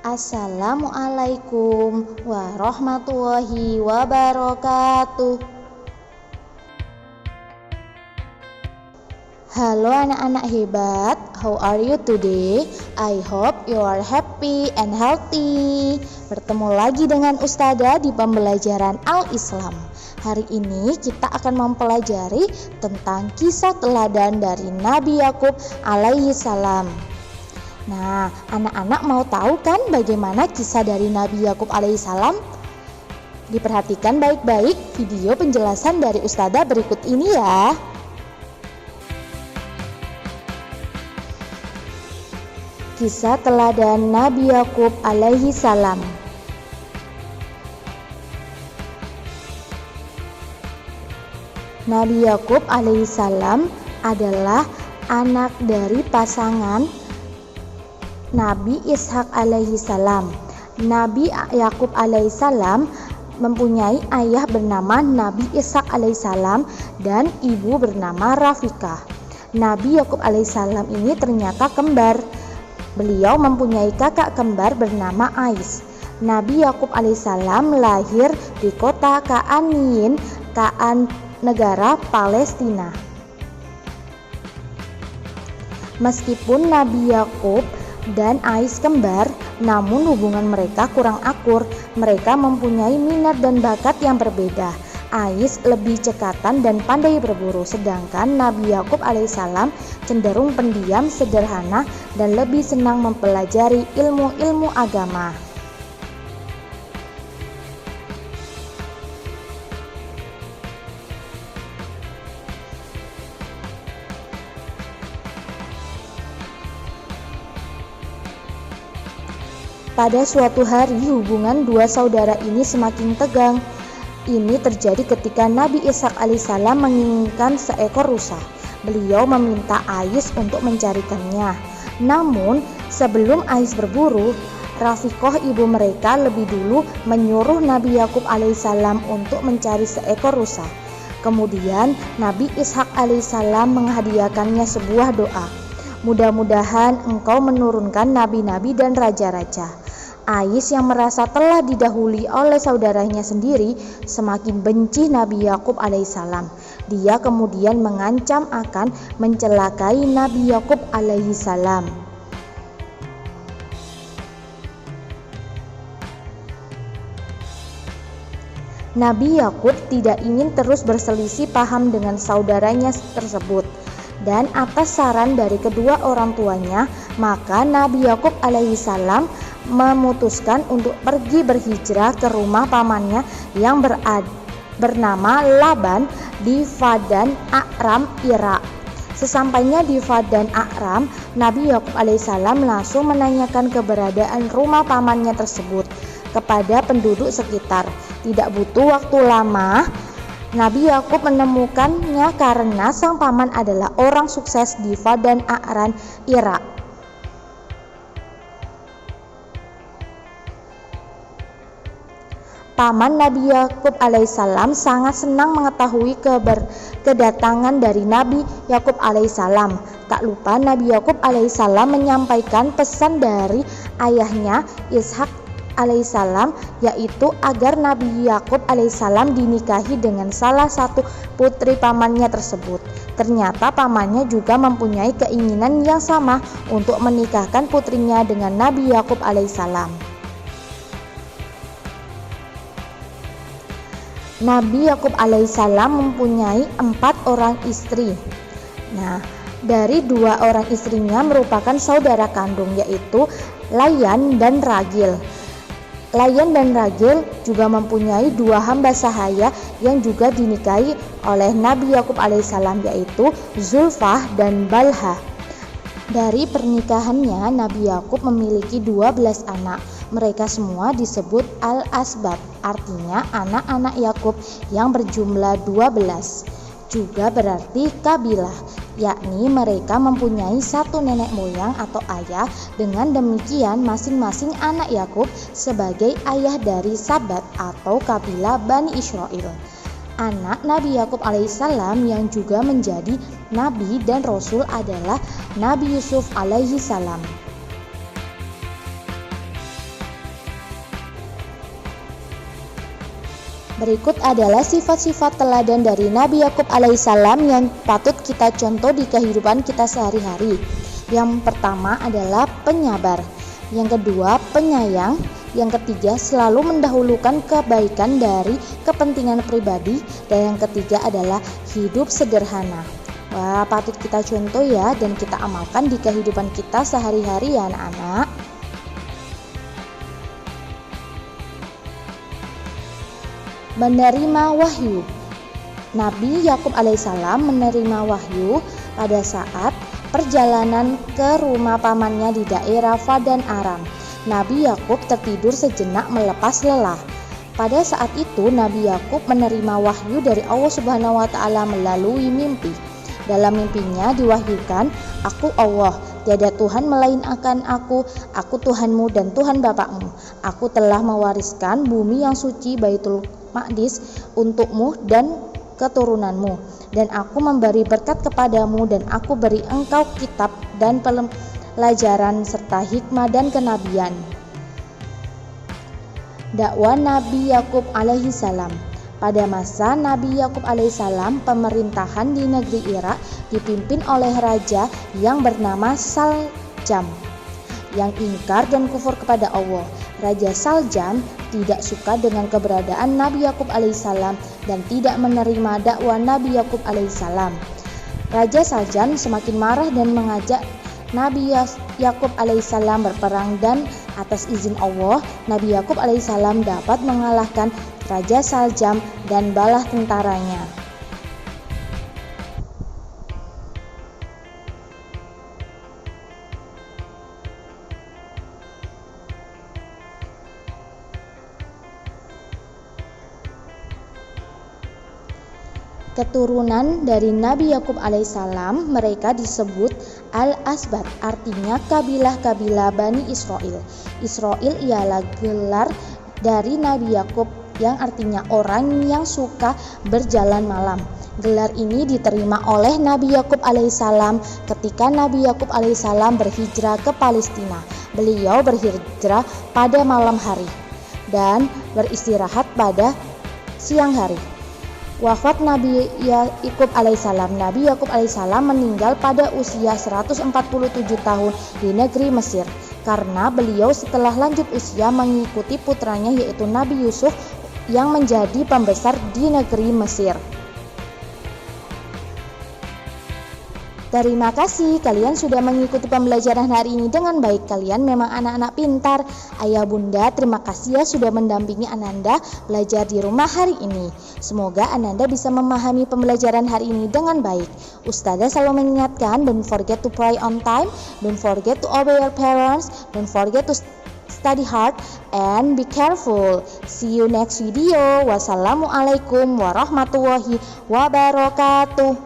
Assalamualaikum warahmatullahi wabarakatuh. Halo anak-anak hebat, how are you today? I hope you are happy and healthy. Bertemu lagi dengan Ustazah di pembelajaran Al-Islam. Hari ini kita akan mempelajari tentang kisah teladan dari Nabi Yakub alaihi salam. Nah, anak-anak mau tahu kan bagaimana kisah dari Nabi Yakub alaihissalam? Diperhatikan baik-baik video penjelasan dari Ustazah berikut ini ya. Kisah teladan Nabi Yakub alaihissalam. Nabi Yakub alaihissalam adalah anak dari pasangan Nabi Ishak alaihissalam. Nabi Yakub alaihissalam mempunyai ayah bernama Nabi Ishak alaihissalam dan ibu bernama Rafikah. Nabi Yakub alaihissalam ini ternyata kembar. Beliau mempunyai kakak kembar bernama Ais. Nabi Yakub alaihissalam lahir di kota Ka'aniyin, Ka'an, negara Palestina. Meskipun Nabi Yakub dan Ais kembar, namun hubungan mereka kurang akur. Mereka mempunyai minat dan bakat yang berbeda. Ais lebih cekatan dan pandai berburu, sedangkan Nabi Yakub alaihissalam cenderung pendiam, sederhana, dan lebih senang mempelajari ilmu-ilmu agama. Pada suatu hari hubungan dua saudara ini semakin tegang. Ini terjadi ketika Nabi Ishak alaihissalam menginginkan seekor rusa. Beliau meminta Ais untuk mencarikannya. Namun sebelum Ais berburu, Rafikah ibu mereka lebih dulu menyuruh Nabi Yakub alaihissalam untuk mencari seekor rusa. Kemudian Nabi Ishak alaihissalam menghadiahkannya sebuah doa. Mudah-mudahan engkau menurunkan nabi-nabi dan raja-raja. Ais yang merasa telah didahului oleh saudaranya sendiri semakin benci Nabi Yakub alaihissalam. Dia kemudian mengancam akan mencelakai Nabi Yakub alaihissalam. Nabi Yakub tidak ingin terus berselisih paham dengan saudaranya tersebut. Dan atas saran dari kedua orang tuanya, maka Nabi Yakub alaihissalam memutuskan untuk pergi berhijrah ke rumah pamannya yang bernama Laban di Padan Aram, Irak. Sesampainya di Padan Aram, Nabi Yakub alaihissalam langsung menanyakan keberadaan rumah pamannya tersebut kepada penduduk sekitar. Tidak butuh waktu lama, Nabi Yakub menemukannya karena sang paman adalah orang sukses di Padan Aram, Irak. Paman Nabi Yakub alaihissalam sangat senang mengetahui kedatangan dari Nabi Yakub alaihissalam. Tak lupa Nabi Yakub alaihissalam menyampaikan pesan dari ayahnya Ishak alaihissalam, yaitu agar Nabi Yakub alaihissalam dinikahi dengan salah satu putri pamannya tersebut. Ternyata pamannya juga mempunyai keinginan yang sama untuk menikahkan putrinya dengan Nabi Yakub alaihissalam. Nabi Yakub alaihissalam mempunyai 4 orang istri. Nah, dari 2 orang istrinya merupakan saudara kandung, yaitu Layan dan Ragil. Layan dan Ragil juga mempunyai 2 hamba sahaya yang juga dinikahi oleh Nabi Yakub alaihissalam, yaitu Zulfah dan Balha. Dari pernikahannya, Nabi Yakub memiliki 12 anak. Mereka semua disebut Al-Asbab, artinya anak-anak Yakub yang berjumlah 12. Juga berarti kabilah, yakni mereka mempunyai satu nenek moyang atau ayah. Dengan demikian masing-masing anak Yakub sebagai ayah dari Sabat atau kabilah Bani Israel. Anak Nabi Yakub alaihissalam yang juga menjadi nabi dan rasul adalah Nabi Yusuf alaihissalam. Berikut adalah sifat-sifat teladan dari Nabi Yakub alaihissalam yang patut kita contoh di kehidupan kita sehari-hari. Yang pertama adalah penyabar, yang kedua penyayang, yang ketiga selalu mendahulukan kebaikan dari kepentingan pribadi, dan yang ketiga adalah hidup sederhana. Wah, patut kita contoh ya dan kita amalkan di kehidupan kita sehari-hari ya anak-anak. Menerima wahyu. Nabi Yakub alaihissalam menerima wahyu pada saat perjalanan ke rumah pamannya di daerah Padan Aram. Nabi Yakub tertidur sejenak melepas lelah. Pada saat itu Nabi Yakub menerima wahyu dari Allah Subhanahu wa taala melalui mimpi. Dalam mimpinya diwahyukan, "Aku Allah, tiada Tuhan melainkan aku Tuhanmu dan Tuhan bapakmu. Aku telah mewariskan bumi yang suci Baitul Maqdis untukmu dan keturunanmu, dan aku memberi berkat kepadamu, dan aku beri engkau kitab dan pelajaran serta hikmah dan kenabian." Dakwah Nabi Yakub alaihissalam. Pada masa Nabi Yakub alaihissalam, pemerintahan di negeri Irak dipimpin oleh raja yang bernama Saljam yang ingkar dan kufur kepada Allah. Raja Saljam tidak suka dengan keberadaan Nabi Yakub alaihissalam dan tidak menerima dakwah Nabi Yakub alaihissalam. Raja Saljam semakin marah dan mengajak Nabi Yakub alaihissalam berperang, dan atas izin Allah Nabi Yakub alaihissalam dapat mengalahkan Raja Saljam dan bala tentaranya. Keturunan dari Nabi Yakub alaihissalam, mereka disebut Al-Asbat, artinya kabilah-kabilah Bani Israel. Israel ialah gelar dari Nabi Yakub yang artinya orang yang suka berjalan malam. Gelar ini diterima oleh Nabi Yakub alaihissalam ketika Nabi Yakub alaihissalam berhijrah ke Palestina. Beliau berhijrah pada malam hari dan beristirahat pada siang hari. Wafat Nabi Yakub alaihissalam. Nabi Yakub alaihissalam meninggal pada usia 147 tahun di negeri Mesir, karena beliau setelah lanjut usia mengikuti putranya yaitu Nabi Yusuf yang menjadi pembesar di negeri Mesir. Terima kasih kalian sudah mengikuti pembelajaran hari ini dengan baik. Kalian memang anak-anak pintar. Ayah bunda terima kasih ya sudah mendampingi Ananda belajar di rumah hari ini. Semoga Ananda bisa memahami pembelajaran hari ini dengan baik. Ustazah selalu mengingatkan, don't forget to pray on time, don't forget to obey your parents, don't forget to study hard and be careful. See you next video. Wassalamualaikum warahmatullahi wabarakatuh.